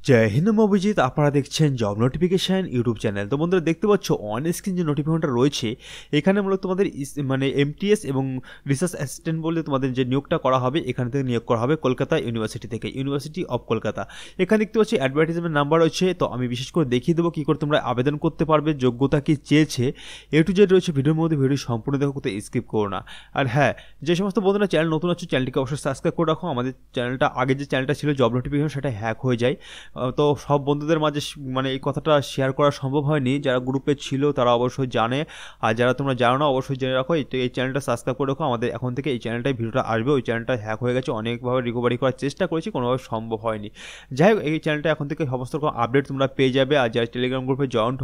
জয় হিন্দ অভিজিৎ, আপনারা দেখছেন job notification YouTube channel. তো বন্ধুরা দেখতে পাচ্ছ অন স্ক্রিন যে নোটিফিকেশনটা রয়েছে এখানে মূলত তোমাদের মানে এমটিএস এবং রিসার্চ অ্যাসিস্ট্যান্ট বলে তোমাদের যে নিয়োগটা করা হবে এখান থেকে নিয়োগ করা হবে কলকাতা ইউনিভার্সিটি থেকে, ইউনিভার্সিটি অফ কলকাতা। এখানে দেখতে পাচ্ছি অ্যাডভার্টাইজমেন্ট নাম্বার রয়েছে, তো আমি বিশেষ করে দেখিয়ে দেবো কী করে তোমরা আবেদন করতে পারবে, যোগ্যতা কী চেয়েছে, এ টু জেড রয়েছে ভিডিওর মধ্যে। ভিডিও সম্পূর্ণ দেখো, কোথাও স্কিপ করো না। আর হ্যাঁ, যে সমস্ত বন্ধুরা চ্যানেল নতুন আছে চ্যানেলটিকে অবশ্যই সাবস্ক্রাইব করে রাখো। আমাদের চ্যানেলটা আগে যে চ্যানেলটা ছিল জব নোটিফিকেশন সেটা হ্যাক হয়ে যায়, তো সব বন্ধুদের মাঝে মানে এই কথাটা শেয়ার করা সম্ভব হয়নি। যারা গ্রুপে ছিল তারা অবশ্যই জানে, আর যারা তোমরা জানো না অবশ্যই জেনে রাখো। এই চ্যানেলটা সাবস্ক্রাইব করে রাখো। আমাদের এখন থেকে এই চ্যানেলটাই ভিডিওটা আসবে। ওই চ্যানেলটা হ্যাক হয়ে গেছে, অনেকভাবে রিকভারি করার চেষ্টা করেছি, কোনোভাবে সম্ভব হয়নি। যাই হোক, এই চ্যানেলটা এখন থেকে সমস্ত রকম আপডেট তোমরা পেয়ে যাবে। আর যারা টেলিগ্রাম গ্রুপে জয়েন্ট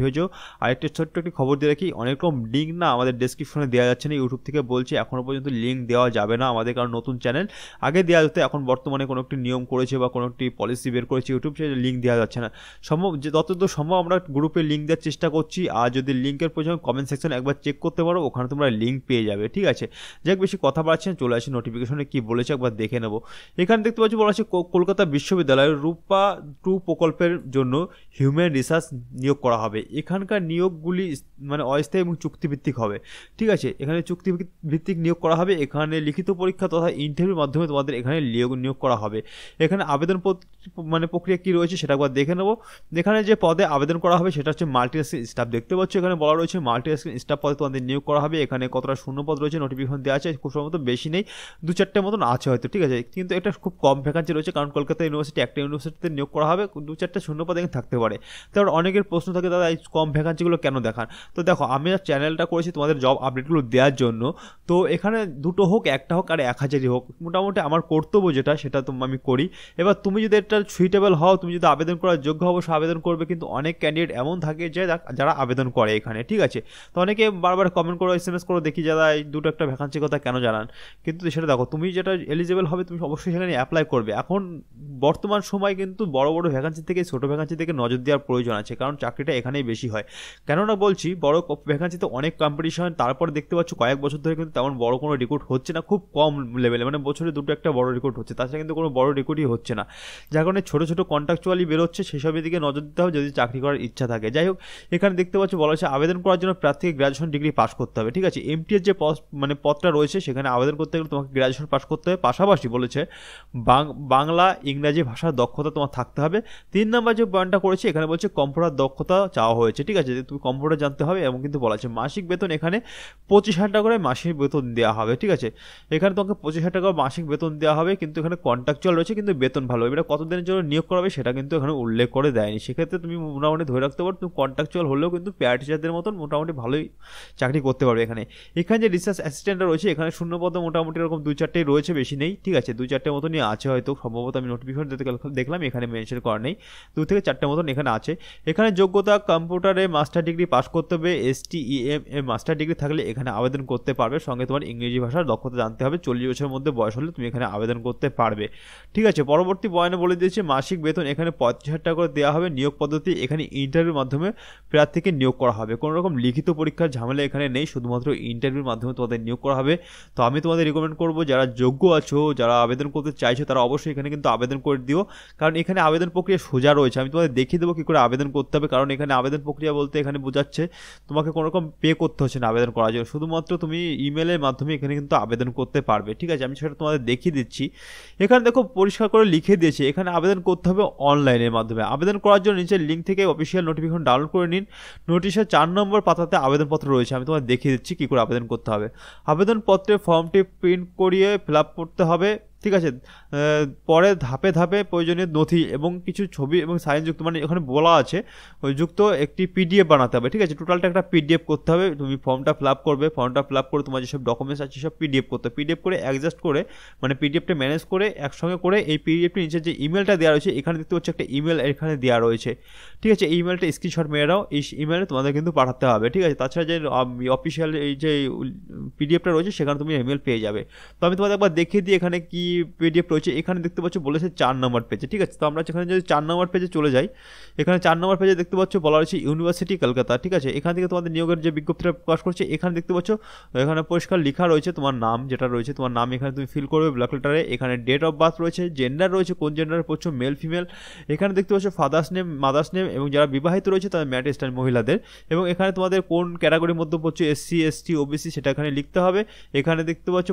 হয়ে যাও। আর একটা ছোট্ট একটি খবর দিয়ে রাখি, অনেক রকম লিঙ্ক না আমাদের ডেসক্রিপশনে দেওয়া যাচ্ছে না, ইউটিউব থেকে বলছে এখনও পর্যন্ত লিঙ্ক দেওয়া যাবে না আমাদের, কারণ নতুন চ্যানেল। আগে দেওয়া যেত, এখন বর্তমানে কোনো একটি নিয়ম করেছে বা কোনো একটি পলিসি বের করেছে ইউটিউব, সে লিঙ্ক দেওয়া যাচ্ছে না। সম্ভব যে যতদূর সম্ভব আমরা গ্রুপে লিঙ্ক দেওয়ার চেষ্টা করছি। আর যদি লিঙ্কের প্রয়োজন কমেন্ট সেকশন একবার চেক করতে পারো, ওখানে তোমরা লিঙ্ক পেয়ে যাবে। ঠিক আছে, যাক বেশি কথা বাড়ছে না, চলে আসি নোটিফিকেশনে কী বলেছে একবার দেখে নেবো। এখানে দেখতে পাচ্ছি বলা আছে কলকাতা বিশ্ববিদ্যালয়ের রূপা 2 প্রকল্পের জন্য হিউম্যান রিসার্চ নিয়োগ করা হবে। এখানকার নিয়োগগুলি মানে অস্থায়ী এবং চুক্তিভিত্তিক হবে। ঠিক আছে, এখানে চুক্তিভিত্তিক নিয়োগ করা হবে। এখানে লিখিত পরীক্ষা তথা ইন্টারভিউর মাধ্যমে তোমাদের এখানে নিয়োগ করা হবে। এখানে আবেদন মানে প্রক্রিয়া কী রয়েছে সেটা একবার দেখে নেবো। এখানে যে পদে আবেদন করা হবে সেটা হচ্ছে মাল্টিটাস্কিং স্টাফ। দেখতে পাচ্ছ এখানে বলা রয়েছে মাল্টিটাস্কিং স্টাফ পদে তোমাদের নিয়োগ করা হবে। এখানে কতটা শূন্য পদ রয়েছে নোটিফিকেশন দেওয়া আছে, খুব সম্ভবত বেশি নেই, 2-4টে মতন আছে হয়তো। ঠিক আছে, কিন্তু এটা খুব কম ভ্যাকান্সি রয়েছে, কারণ কলকাতা ইউনিভার্সিটি একটা ইউনিভার্সিটিতে নিয়োগ করা হবে, 2-4টে শূন্য পদ এখানে থাকতে পারে। তারপর অনেকের প্রশ্ন থাকে, দাদা এই কম ভ্যাকান্সিগুলো কেন দেখান? তো দেখো, আমি চ্যানেলটা করেছি তোমাদের জব আপডেটগুলো দেওয়ার জন্য। তো এখানে 2টো হোক, একটা হোক আর 1000ই হোক, মোটামুটি আমার কর্তব্য যেটা সেটা তো আমি করি। এবার তুমি যদি এটা সুইটেবল হও, তুমি যদি আবেদন করার যোগ্য অবশ্যই আবেদন করবে। কিন্তু অনেক ক্যান্ডিডেট এমন থাকে যে যারা আবেদন করে এখানে। ঠিক আছে, তো অনেকে বারবার কমেন্ট করো, SMS করো, দেখি যারা এই 2টো একটা ভ্যাকান্সির কথা কেন জানান। কিন্তু সেটা দেখো, তুমি যেটা এলিজিবল হবে তুমি অবশ্যই সেখানে অ্যাপ্লাই করবে। এখন বর্তমান সময় কিন্তু বড় বড় ভ্যাকান্সি থেকে ছোটো ভ্যাকান্সি থেকে নজর দেওয়ার প্রয়োজন আছে, কারণ চাকরিটা এখানেই বেশি হয়। কেননা বলছি, বড় ভ্যাকান্সিতে অনেক কম্পিটিশন, তারপর দেখতে পাচ্ছ কয়েক বছর ধরে কিন্তু তেমন বড় কোনো রিক্রুট হচ্ছে না, খুব কম লেভেলে, মানে বছরে 2টো একটা বড় রিক্রুট হচ্ছে, তাছাড়া কিন্তু কোনো বড় রিক্রুটই হচ্ছে না। যার কারণে ছোটো ছোটো কন্ট্রাকচুয়ালি বেরোচ্ছে, সেসবের দিকে নজর দিতে হবে যদি চাকরি করার ইচ্ছা থাকে। যাই হোক, এখানে দেখতে পাচ্ছ বলা হচ্ছে আবেদন করার জন্য প্রার্থীকে গ্র্যাজুয়েশন ডিগ্রি পাস করতে হবে। ঠিক আছে, এমটিএস যে মানে পদটা রয়েছে সেখানে আবেদন করতে গেলে তোমাকে গ্র্যাজুয়েশন পাস করতে হবে, পাশাপাশি বলেছে বাংলা ইংরাজি ভাষার দক্ষতা তোমার থাকতে হবে। 3 নম্বর যে পয়েন্টটা করেছে এখানে বলছে কম্পিউটার দক্ষতা চাওয়া হয়েছে। ঠিক আছে, তুমি কম্পিউটার জানতে হবে, এবং কিন্তু বলা আছে মাসিক বেতন এখানে 25,000 টাকা করে মাসিক বেতন দেওয়া হবে। ঠিক আছে, এখানে তোমাকে 25,000 টাকা মাসিক বেতন দেওয়া হবে, কিন্তু এখানে কন্ট্রাকচুয়াল রয়েছে, কিন্তু বেতন ভালো। এবার কতদিনের জন্য নিয়োগ করা হবে সেটা কিন্তু এখানে উল্লেখ করে দেয়নি। সেক্ষেত্রে তুমি মোটামুটি ধরে রাখতে পারো তুমি কন্ট্রাকচুয়াল হলেও কিন্তু পেয়ার টিচারদের মতন মোটামুটি ভালোই চাকরি করতে পারবে। এখানে যে রিসার্চ অ্যাসিস্ট্যান্টরা রয়েছে এখানে শূন্যপদ মোটামুটি এরকম 2-4টেই রয়েছে, বেশি নেই। ঠিক আছে, 2-4টে মতনই আছে হয়তো, সম্ভবত আমি নোটিফিকেশন দেখলাম এখানে মেনশন করা নেই, 2 থেকে 4টে মতন এখানে আছে। এখানে যোগ্যতা কম্পিউটারে মাস্টার ডিগ্রি পাস করতে হবে, STEM এ মাস্টার ডিগ্রি থাকলে এখানে আবেদন করতে পারবে। সঙ্গে তোমার ইংরেজি ভাষার দক্ষতা জানতে হবে, 40 বছরের মধ্যে বয়স হলে তুমি এখানে আবেদন করতে পারবে। ঠিক আছে, পরবর্তী বয়ানে বলে দিয়েছে মাসিক বেতন এখানে 35,000 টাকা করে দেওয়া হবে। নিয়োগ পদ্ধতি এখানে ইন্টারভিউর মাধ্যমে প্রার্থীকে নিয়োগ করা হবে, কোনো রকম লিখিত পরীক্ষার ঝামেলা এখানে নেই, শুধুমাত্র ইন্টারভিউর মাধ্যমে তোমাদের নিয়োগ করা হবে। তো আমি তোমাদের রিকমেন্ড করবো, যারা যোগ্য আছো, যারা আবেদন করতে চাইছো, তারা অবশ্যই এখানে কিন্তু আবেদন করে দিও, কারণ এখানে আবেদন প্রক্রিয়া সোজা রয়েছে। আমি তোমাদের দেখিয়ে দেবো কী করে আবেদন করতে হবে, কারণ এখানে আবেদন প্রক্রিয়া বলতে এখানে বোঝাচ্ছে তোমাকে কোনো রকম পে করতে হচ্ছে না আবেদন করার জন্য, শুধুমাত্র তুমি ইমেলের মাধ্যমে এখানে কিন্তু আবেদন করতে পারবে। ঠিক আছে, আমি সেটা তোমাদের দেখিয়ে দিচ্ছি। এখানে দেখো পরিষ্কার করে লিখে দিয়েছে এখানে আবেদন করতে হবে অনলাইনের মাধ্যমে। আবেদন করার জন্য নিচের লিঙ্ক থেকে অফিসিয়াল নোটিফিকেশন ডাউনলোড করে নিন। নোটিশের 4 নম্বর পাতাতে আবেদনপত্র রয়েছে, আমি তোমাদের দেখিয়ে দিচ্ছি কী করে আবেদন করতে হবে। আবেদনপত্রের ফর্মটি প্রিন্ট করিয়ে ফিল আপ করতে হবে। ঠিক আছে, পরে ধাপে ধাপে প্রয়োজনীয় নথি এবং কিছু ছবি এবং সাইনযুক্ত, মানে এখানে বলা আছে ওই যুক্ত একটি PDF বানাতে হবে। ঠিক আছে, টোটালটা একটা PDF করতে হবে। তুমি ফর্মটা ফিল আপ করবে, ফর্মটা ফিল আপ করে তোমার যেসব ডকুমেন্টস আছে সব PDF করতে হবে। PDF করে অ্যাডজাস্ট করে, মানে PDFটা ম্যানেজ করে একসঙ্গে করে এই PDFটির নিচে যে ইমেলটা দেওয়া রয়েছে এখানে দেখতে হচ্ছে একটা ইমেল এখানে দেওয়া রয়েছে। ঠিক আছে, এই ইমেলটা স্ক্রিনশট মেরে দাও, এই ইমেলে তোমাদের কিন্তু পাঠাতে হবে। ঠিক আছে, তাছাড়া যে অফিসিয়াল এই যে PDFটা রয়েছে সেখানে তুমি ইমেল পেয়ে যাবে। তো আমি তোমাদের একবার দেখিয়ে দিই এখানে কি পিডিএফ রয়েছে এখানে দেখতে পাচ্ছ বলেছে 4 নম্বর পেজে, ঠিক আছে। তো আমরা যেখানে যদি 4 নম্বর পেজে চলে যাই, এখানে 4 নম্বর পেজে দেখতে পাচ্ছ বলা রয়েছে ইউনিভার্সিটি কলকাতা, ঠিক আছে। এখান থেকে তোমাদের নিয়োগের যে বিজ্ঞপ্তিটা প্রকাশ করছে এখানে দেখতে পাচ্ছ এখানে পরিষ্কার লেখা রয়েছে তোমার নাম যেটা রয়েছে, তোমার নাম এখানে তুমি ফিল করবে ব্ল্যাক লেটারে। এখানে ডেট অফ বার্থ রয়েছে, জেন্ডার রয়েছে কোন জেন্ডারে পড়ছো, মেল ফিমেল। এখানে দেখতে পাচ্ছ ফাদার্স নেম, মাদার্স নেম, এবং যারা বিবাহিত রয়েছে তাদের ম্যারিড স্ট্যাটাস মহিলাদের, এবং এখানে তোমাদের কোন ক্যাটাগরির মধ্যে পড়ছো, এসসি এসটি ওবিসি, সেটা এখানে লিখতে হবে। এখানে দেখতে পাচ্ছ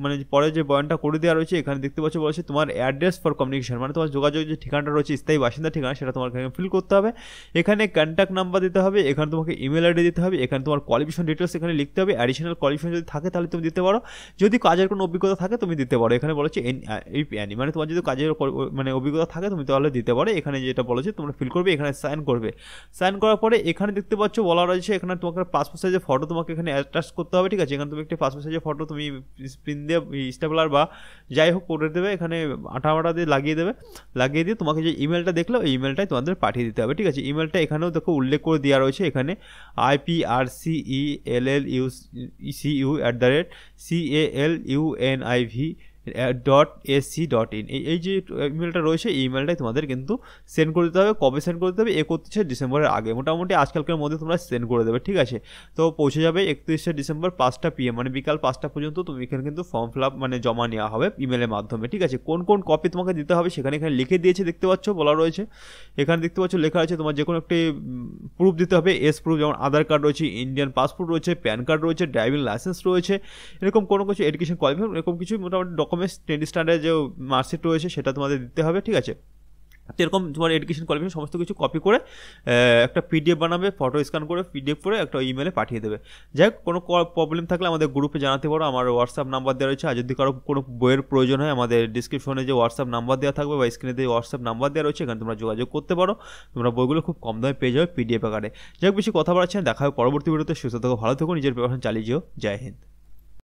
মানে পরে যে বয়ানটা করে দেওয়া রয়েছে এখানে দেখতে পাচ্ছ বলেছে তোমার অ্যাড্রেস ফর কমিউনিকেশন, মানে তোমার যোগাযোগ যে ঠিকানাটা রয়েছে স্থায়ী বাসিন্দা ঠিকানা সেটা তোমার এখানে ফিল করতে হবে। এখানে কন্ট্যাক্ট নাম্বার দিতে হবে, এখানে তোমাকে ইমেল আইডি দিতে হবে, এখানে তোমার কোয়ালিফিকেশন ডিটেলস এখানে লিখতে হবে। অ্যাডিশনাল কোয়ালিফিকেশন যদি থাকে তাহলে তুমি দিতে পারো, যদি কাজের কোনো অভিজ্ঞতা থাকে তুমি দিতে পারো। এখানে বলেছে এনই, মানে তোমার যদি কাজের মানে অভিজ্ঞতা থাকে তুমি তাহলে দিতে পারো। এখানে যেটা বলেছে তোমরা ফিল করবে, এখানে সাইন করবে। সাইন করার পরে এখানে দেখতে পাচ্ছ বলা রয়েছে এখানে তোমাকে পাসপোর্ট সাইজের ফটো তোমাকে এখানে অ্যাটাচ করতে হবে, ঠিক আছে। এখানে তুমি একটি পাসপোর্ট সাইজের ফটো তুমি প্রিন্ট দিয়ে স্টেপলার বা যাই হোক করে দেবে, এখানে আটা দিয়ে লাগিয়ে দেবে। লাগিয়ে দিয়ে তোমাকে যে ইমেলটা দেখলো এই ইমেলটাই তোমাদের পাঠিয়ে দিতে হবে, ঠিক আছে। ইমেলটা এখানেও দেখো উল্লেখ করে দেওয়া রয়েছে, এখানে iprcelluniv.caluniv.ac.in এই যে ইমেলটা রয়েছে এই ইমেলটাই তোমাদের কিন্তু সেন্ড করে দিতে হবে। কবে সেন্ড করে দিতে হবে? 31শে ডিসেম্বরের আগে, মোটামুটি আজকালকের মধ্যে তোমরা সেন্ড করে দেবে, ঠিক আছে। তো পৌঁছে যাবে 31শে ডিসেম্বর 5টা PM, মানে বিকাল 5টা পর্যন্ত তুমি এখানে কিন্তু ফর্ম ফিল আপ মানে জমা নেওয়া হবে ইমেলের মাধ্যমে, ঠিক আছে। কোন কোন কপি তোমাকে দিতে হবে সেখানে এখানে লিখে দিয়েছে, দেখতে পাচ্ছ বলা রয়েছে। এখানে দেখতে পাচ্ছ লেখা আছে তোমার যে কোনো একটি প্রুফ দিতে হবে, প্রুফ, যেমন আধার কার্ড রয়েছে, ইন্ডিয়ান পাসপোর্ট রয়েছে, প্যান কার্ড রয়েছে, ড্রাইভিং লাইসেন্স রয়েছে, এরকম কোনো কিছু এডুকেশন কোয়ালিফিকেশন, এরকম কিছু মোটামুটি ডকুমেন্টস 10 স্ট্যান্ডার্ড যে মার্কশিট রয়েছে সেটা তোমাদের দিতে হবে, ঠিক আছে। এরকম তোমার এডুকেশন কোয়ালিফিকেশন সমস্ত কিছু কপি করে একটা পিডিএফ বানাবে, ফটো স্ক্যান করে পিডিএফ করে একটা ইমেলে পাঠিয়ে দেবে। যাই হোক, কোনো প্রবলেম থাকলে আমাদের গ্রুপে জানাতে পারো, আমার হোয়াটসঅ্যাপ নাম্বার দেওয়া রয়েছে। আর যদি কারো কোনো বইয়ের প্রয়োজন হয় আমাদের ডিসক্রিপশনে যে হোয়াটসঅ্যাপ নাম্বার দেওয়া থাকবে বা স্ক্রিনে যে হোয়াটসঅ্যাপ নাম্বার দেওয়া রয়েছে এখানে তোমরা যোগাযোগ করতে পারো। তোমরা বইগুলো খুব কম দামে পেয়ে যাবে পিডিএফ আকারে। যাই হোক, বেশি কথা বলাচ্ছি না, দেখা হবে পরবর্তী ভিডিওতে। সুস্থ থাকো, ভালো থেকো, নিজের প্রিপারেশন চালিয়ে যেও। জয় হিন্দ।